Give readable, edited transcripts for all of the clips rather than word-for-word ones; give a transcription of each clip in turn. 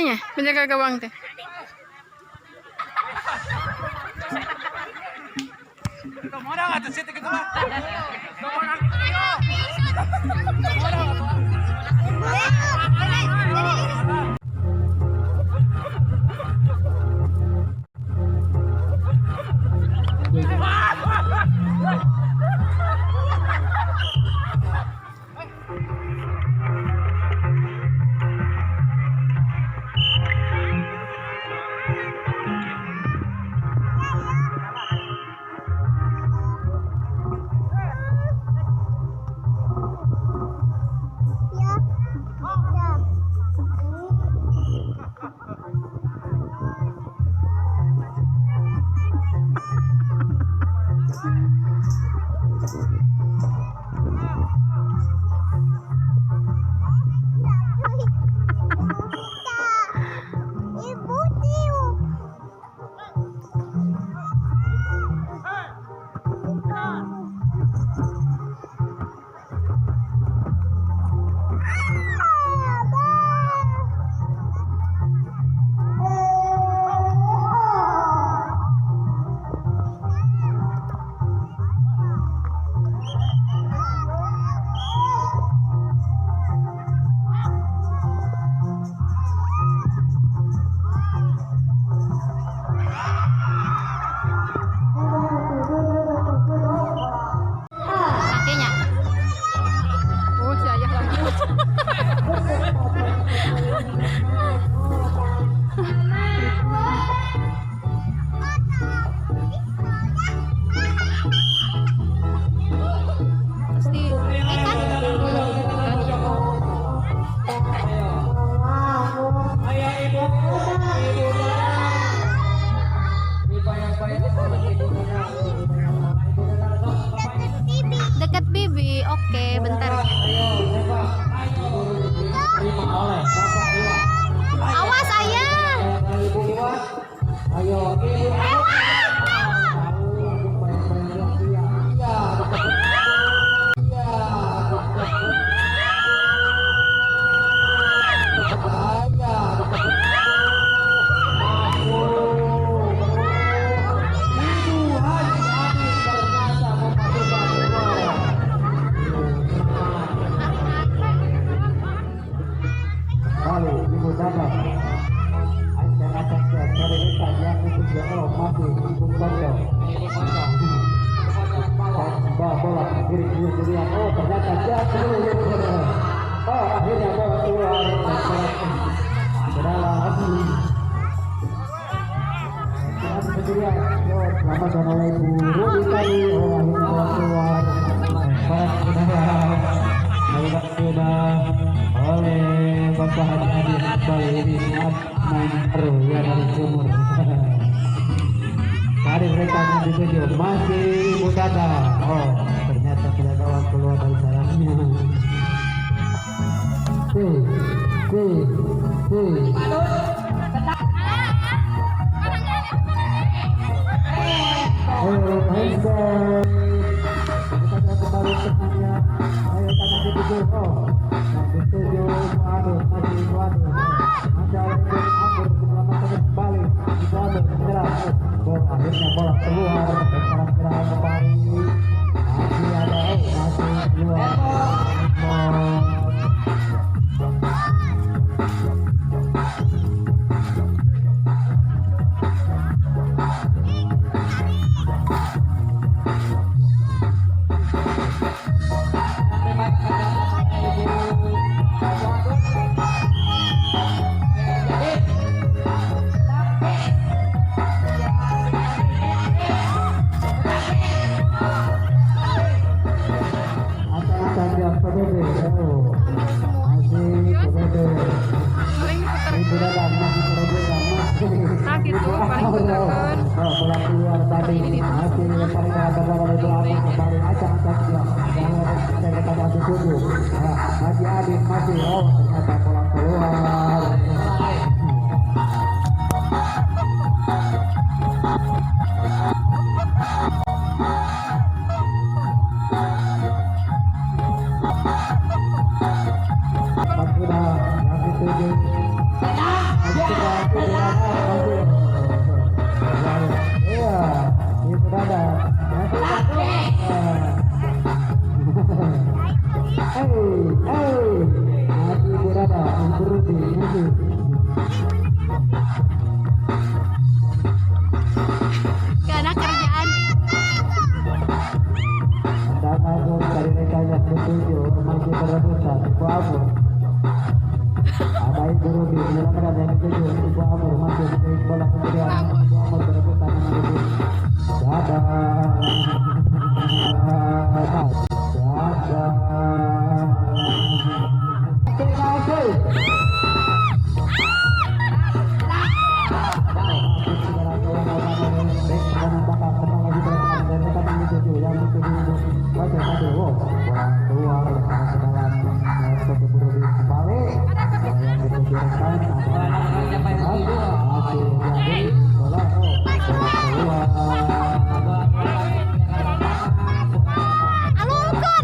ya, penjaga gawang teh. Dekat bibi, oke, bentar. Awas ayah. Ayo. Oh, ternyata jatuh. Oh, akhirnya bola keluar. Selamat oleh guru tadi. Oh, akhirnya bola keluar. Sudah oleh Bapak Hadi Iqbal ini saat main pro ya dari sumur. Tadi mereka dituju masih Mudada. Oh, ternyata tidak kawan keluar dari sarangnya. Oh, handball. Kita kembali tengahnya. Ayo tangan dituju. Oh, dituju. Waduh, masih waduh. Ada yang kembali. Waduh, menyerah. Oh, akhirnya bola keluar. Sekarang serangan kembali. Masih ada. Masih keluar. Bola keluar tadi masih paling kembali belakang kembali acak-acak dia yang kita masih tunggu masih Adit masih ternyata bola keluar. Sudah yang dituju Iya, itu ada. Masih berada, berhenti, karena kerjaan Anda masuk dari rekanya ketujuh, masih berebutan, Ibu Amur. Ada Ibu Rudi, silakan yang ketujuh, Ibu Amur masih memiliki bola kemudian Ibu Amur berebutan dengan Ibu. alungkan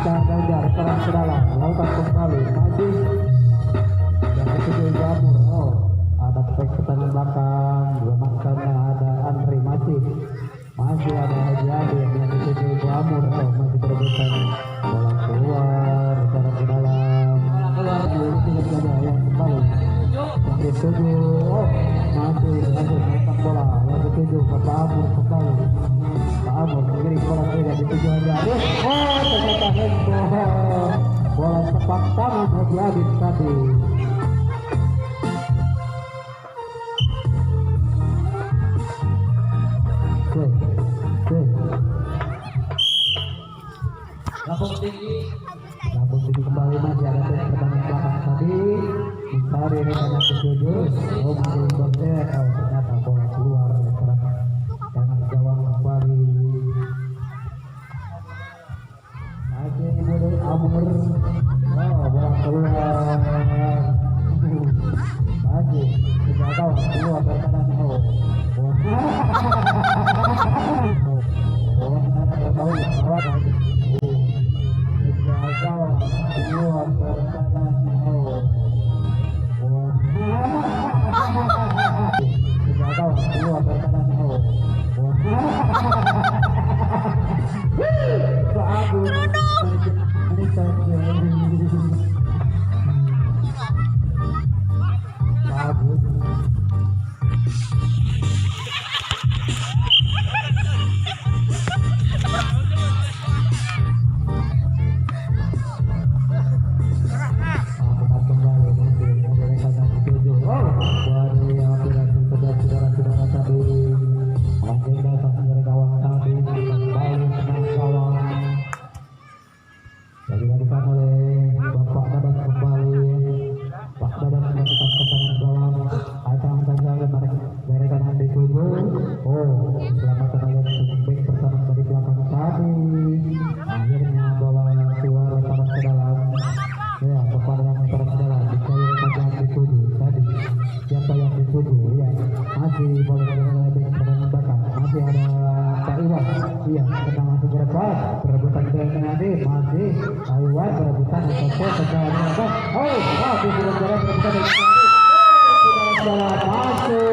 Ganjar serang ke dalam, lakukan kembali, masih yang ketujuh Jamur. Oh, ada back ke tangan belakang, bermakannya ada Andri, masih ada Haji Adin yang ketujuh Jamur. Oh, masih berebutan, bola keluar, serang ke dalam, tidak saja yang kembali yang ketujuh. Oh, masih melakukan bola yang ketujuh Bapak Amur kembali. Pak Amur mengirim bola tidak dituju Haji Adin. Oh, ternyata handball, bola sepak tangan Haji Adin tadi. Lampung tinggi kembali, masih ada tes pertahanan belakang tadi. Mencari rekan yang ketujuh. Oh, masih bergerak. Oh, ternyata bola keluar oleh tangan gawang kembali. Masih Ibu Amur. Oh, bola keluar. Masih tiga gawang keluar dari tangan. Iya, sedang masuk berebut, perebutan dengan masih Taiwan berebutan untuk sejalan apa? Oh, masih berebutan dengan saudara masuk.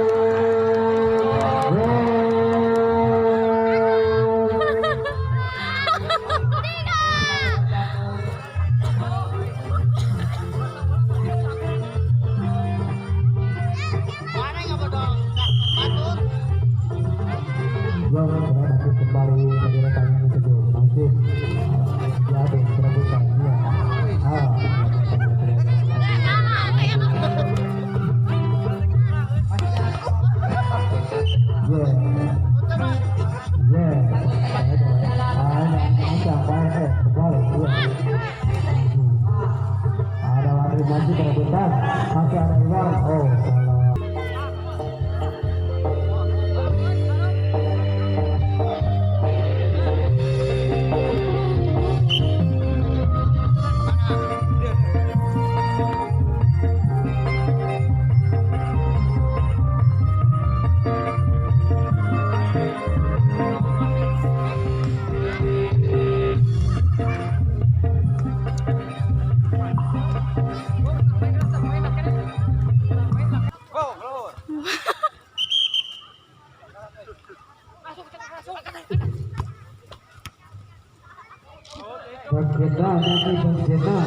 Kembali dari rekan yang kedua masih jadi perebutan ya. dari luar. Oh, salah. Bergenda nanti bergenda.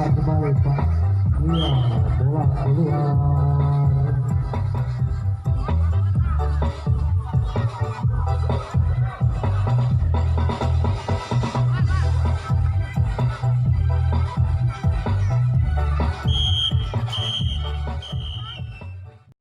Kembali Pak. Iya, bola keluar.